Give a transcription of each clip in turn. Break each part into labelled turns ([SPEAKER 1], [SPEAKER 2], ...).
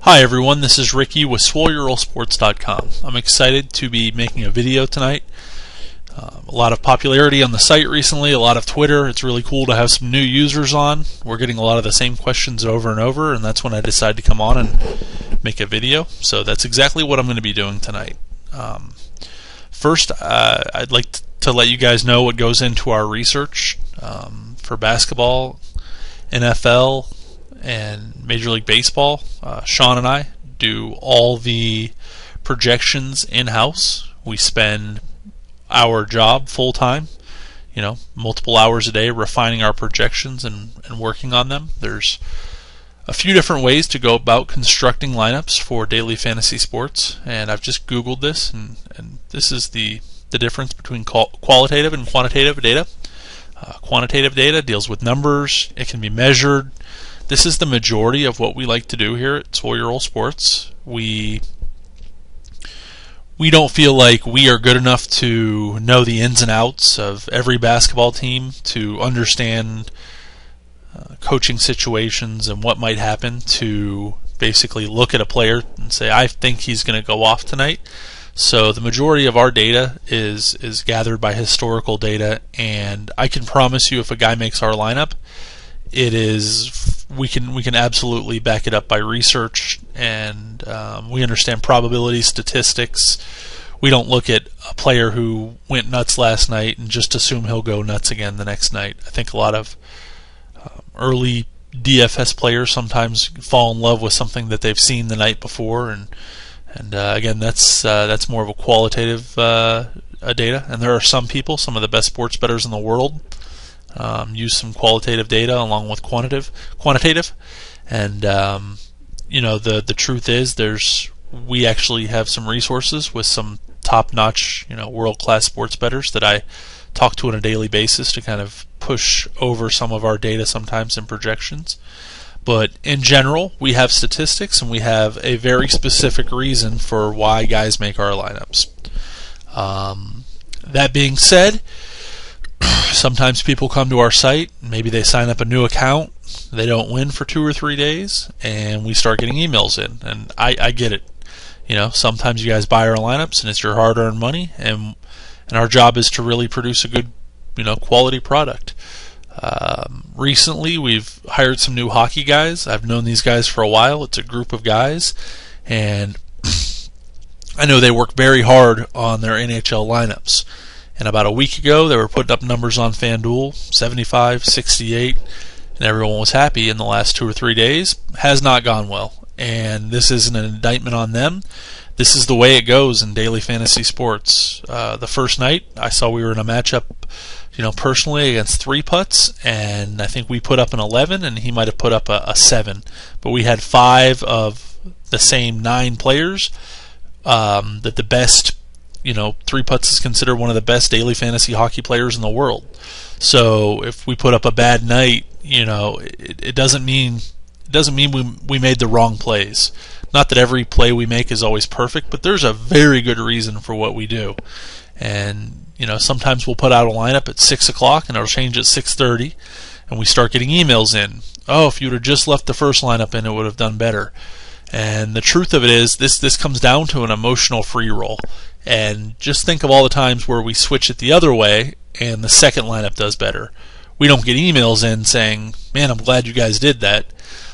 [SPEAKER 1] Hi everyone, this is Ricky with SwollSports.com. I'm excited to be making a video tonight. A lot of popularity on the site recently, a lot of Twitter. It's really cool to have some new users on. We're getting a lot of the same questions over and over, and that's when I decided to come on and make a video. So that's exactly what I'm going to be doing tonight. First, I'd like to let you guys know what goes into our research for basketball, NFL, and Major League Baseball. Sean and I do all the projections in-house. We spend our job full-time, multiple hours a day refining our projections and working on them. There's a few different ways to go about constructing lineups for daily fantasy sports, and I've just Googled this, and this is the difference between qualitative and quantitative data. Quantitative data deals with numbers. It can be measured. This is the majority of what we like to do here at Swoll Sports. We don't feel like we are good enough to know the ins and outs of every basketball team, to understand coaching situations and what might happen, to basically look at a player and say, I think he's going to go off tonight. So the majority of our data is gathered by historical data, and I can promise you if a guy makes our lineup, we can absolutely back it up by research, and we understand probability statistics. We don't look at a player who went nuts last night and just assume he'll go nuts again the next night. I think a lot of early DFS players sometimes fall in love with something that they've seen the night before, and again, that's more of a qualitative data. And there are some people, some of the best sports bettors in the world, use some qualitative data along with quantitative, and the truth is we actually have some resources with some top-notch world-class sports bettors that I talk to on a daily basis to kind of push over some of our data sometimes in projections. But in general, we have statistics, and we have a very specific reason for why guys make our lineups. That being said, sometimes people come to our site, maybe they sign up a new account, they don't win for 2 or 3 days, and we start getting emails in. And I get it. Sometimes you guys buy our lineups, and it's your hard-earned money, and our job is to really produce a good, quality product. Recently, we've hired some new hockey guys. I've known these guys for a while. It's a group of guys, and I know they work very hard on their NHL lineups. And about a week ago, they were putting up numbers on FanDuel, 75, 68, and everyone was happy. In the last 2 or 3 days, has not gone well. And this isn't an indictment on them. This is the way it goes in daily fantasy sports. The first night, I saw we were in a matchup, personally against 3 putts, and I think we put up an 11, and he might have put up a 7. But we had 5 of the same 9 players that the best, 3 putts is considered one of the best daily fantasy hockey players in the world. So if we put up a bad night, it doesn't mean we made the wrong plays. Not that every play we make is always perfect, but there's a very good reason for what we do. And sometimes we'll put out a lineup at 6 o'clock and it'll change at 6:30, and we start getting emails in. Oh, if you would have just left the first lineup in, it would have done better. And the truth of it is, this comes down to an emotional free roll. And just think of all the times where we switch it the other way and the second lineup does better. We don't get emails in saying, man, I'm glad you guys did that.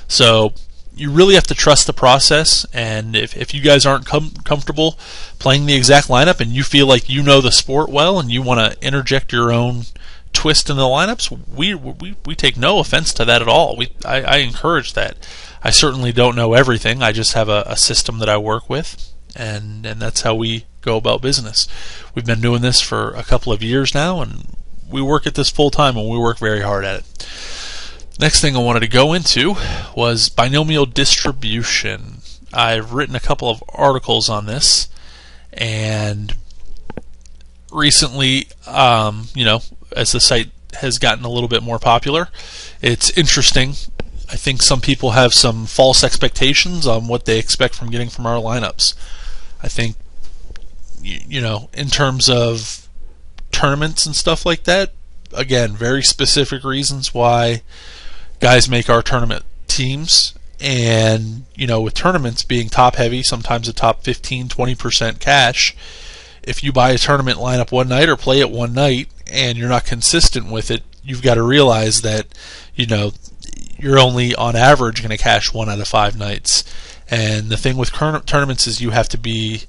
[SPEAKER 1] So you really have to trust the process, and if you guys aren't comfortable playing the exact lineup and you feel like you know the sport well and you want to interject your own twist in the lineups, we take no offense to that at all. I encourage that. I certainly don't know everything. I just have a system that I work with, and that's how we go about business. We've been doing this for a couple of years now, and we work at this full time, and we work very hard at it. Next thing I wanted to go into was binomial distribution. I've written a couple of articles on this, and recently, as the site has gotten a little bit more popular, it's interesting. I think some people have some false expectations on what they expect from getting from our lineups. I think, in terms of tournaments and stuff like that, again, very specific reasons why guys make our tournament teams, And with tournaments being top heavy, sometimes a top 15-20% cash, if you buy a tournament lineup one night or play it one night and you're not consistent with it, you've got to realize that you're only on average going to cash 1 out of 5 nights. And the thing with tournaments is you have to be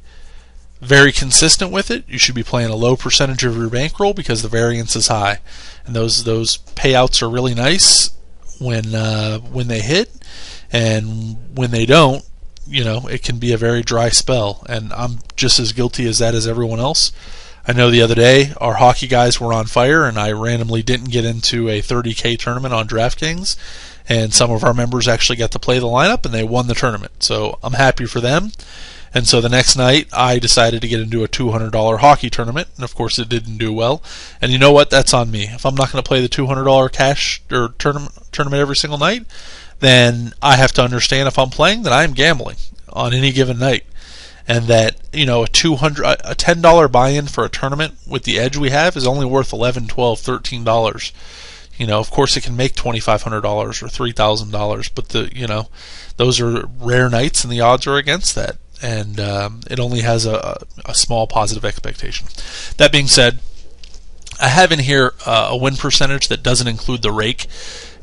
[SPEAKER 1] very consistent with it. You should be playing a low percentage of your bankroll because the variance is high, and those payouts are really nice when they hit, and when they don't, it can be a very dry spell. And I'm just as guilty as that as everyone else. I know the other day our hockey guys were on fire, and I randomly didn't get into a 30K tournament on DraftKings, and some of our members actually got to play the lineup and they won the tournament. So I'm happy for them. And so the next night I decided to get into a $200 hockey tournament, and of course it didn't do well. And you know what? That's on me. If I'm not going to play the $200 cash or tournament every single night, then I have to understand if I'm playing that I am gambling on any given night. And that a $10 buy-in for a tournament with the edge we have is only worth $11, $12, $13. Of course it can make $2,500 or $3,000, but those are rare nights and the odds are against that. And it only has a small positive expectation. That being said, I have in here a win percentage that doesn't include the rake,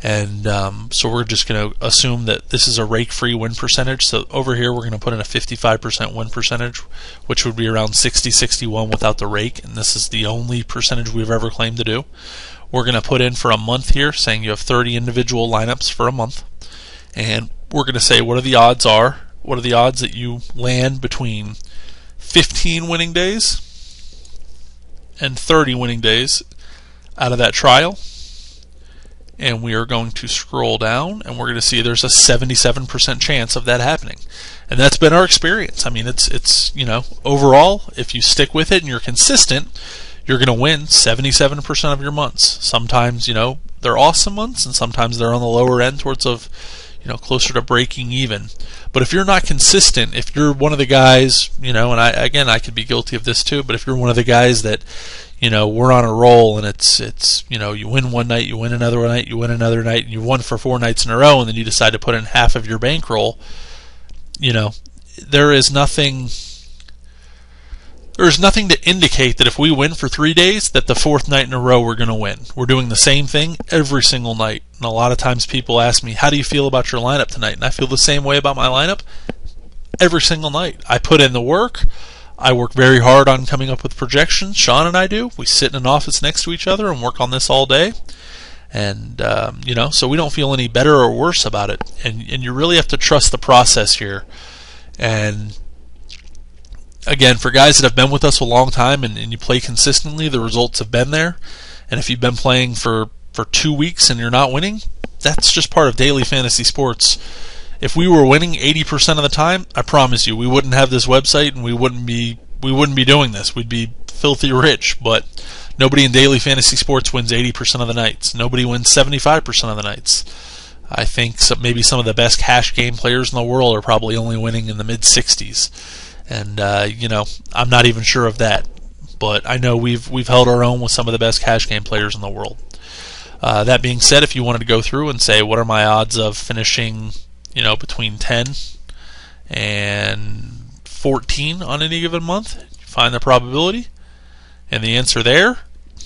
[SPEAKER 1] and so we're just going to assume that this is a rake-free win percentage. So over here we're going to put in a 55% win percentage, which would be around 60-61 without the rake, and this is the only percentage we've ever claimed to do. We're going to put in for a month here, saying you have 30 individual lineups for a month, and we're going to say what are the odds that you land between 15 winning days and 30 winning days out of that trial. And we are going to scroll down, and we're going to see there's a 77% chance of that happening. And that's been our experience. I mean, it's overall, if you stick with it and you're consistent, you're going to win 77% of your months. Sometimes, they're awesome months, and sometimes they're on the lower end towards closer to breaking even. But if you're not consistent, if you're one of the guys, and I could be guilty of this too, but if you're one of the guys that, we're on a roll and it's you win one night, you win another night, you win another night, and you won for 4 nights in a row, and then you decide to put in half of your bankroll, there's nothing to indicate that if we win for 3 days, that the 4th night in a row we're going to win. We're doing the same thing every single night. And a lot of times people ask me, how do you feel about your lineup tonight? And I feel the same way about my lineup every single night. I put in the work. I work very hard on coming up with projections. Sean and I do. We sit in an office next to each other and work on this all day. And, so we don't feel any better or worse about it. And you really have to trust the process here. And again, for guys that have been with us a long time and you play consistently, the results have been there. And if you've been playing for 2 weeks and you're not winning, that's just part of daily fantasy sports. If we were winning 80% of the time, I promise you, we wouldn't have this website and we wouldn't be doing this. We'd be filthy rich. But nobody in daily fantasy sports wins 80% of the nights. Nobody wins 75% of the nights. I think maybe some of the best cash game players in the world are probably only winning in the mid-60s. And I'm not even sure of that, but I know we've held our own with some of the best cash game players in the world. That being said, if you wanted to go through and say what are my odds of finishing, between 10 and 14 on any given month, find the probability, and the answer there,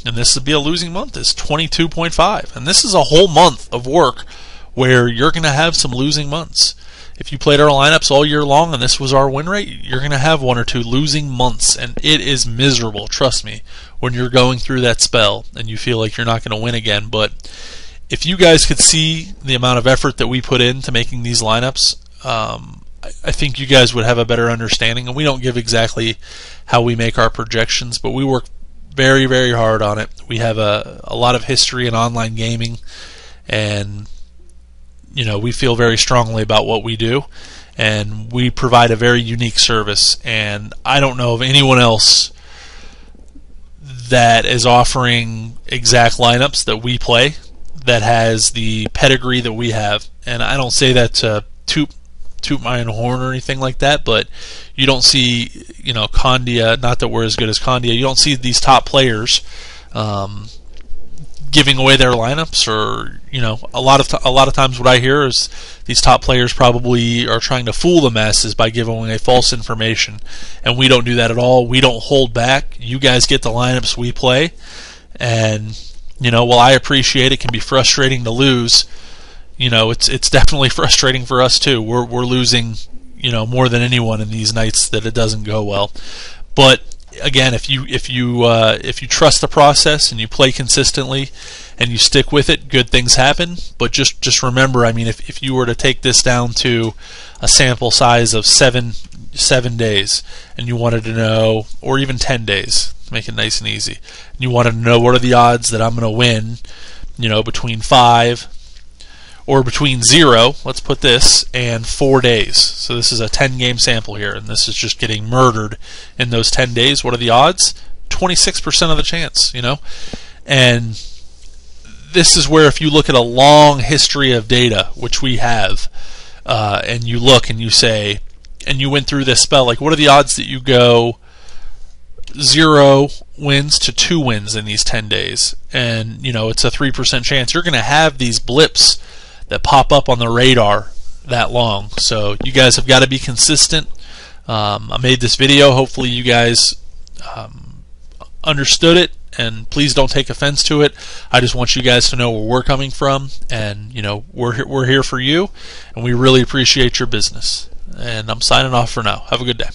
[SPEAKER 1] and this would be a losing month, is 22.5. And this is a whole month of work where you're going to have some losing months. If you played our lineups all year long and this was our win rate, you're going to have 1 or 2 losing months, and it is miserable, trust me, when you're going through that spell and you feel like you're not going to win again. But if you guys could see the amount of effort that we put into making these lineups, I think you guys would have a better understanding. And we don't give exactly how we make our projections, but we work very, very hard on it. We have a lot of history in online gaming, and we feel very strongly about what we do, and we provide a very unique service. And I don't know of anyone else that is offering exact lineups that we play that has the pedigree that we have. And I don't say that to toot my own horn or anything like that, but you don't see, Condia, not that we're as good as Condia, you don't see these top players giving away their lineups, or a lot of times what I hear is these top players probably are trying to fool the masses by giving away false information, and we don't do that at all. We don't hold back. You guys get the lineups we play, and while I appreciate it can be frustrating to lose, it's definitely frustrating for us too. We're losing more than anyone in these nights that it doesn't go well. But again, if you trust the process and you play consistently and you stick with it, good things happen. But just remember, if you were to take this down to a sample size of seven days, and you wanted to know, or even 10 days, to make it nice and easy, and you wanted to know what are the odds that I'm going to win, between 5 or between 0, let's put this, and 4 days. So this is a 10-game sample here, and this is just getting murdered in those 10 days. What are the odds? 26% of the chance, And this is where, if you look at a long history of data, which we have, and you look and you say, and you went through this spell, like what are the odds that you go 0 wins to 2 wins in these 10 days? And it's a 3% chance. You're going to have these blips that pop up on the radar that long. So you guys have got to be consistent. I made this video. Hopefully you guys understood it, and please don't take offense to it. I just want you guys to know where we're coming from, and we're here for you, and we really appreciate your business. And I'm signing off for now. Have a good day.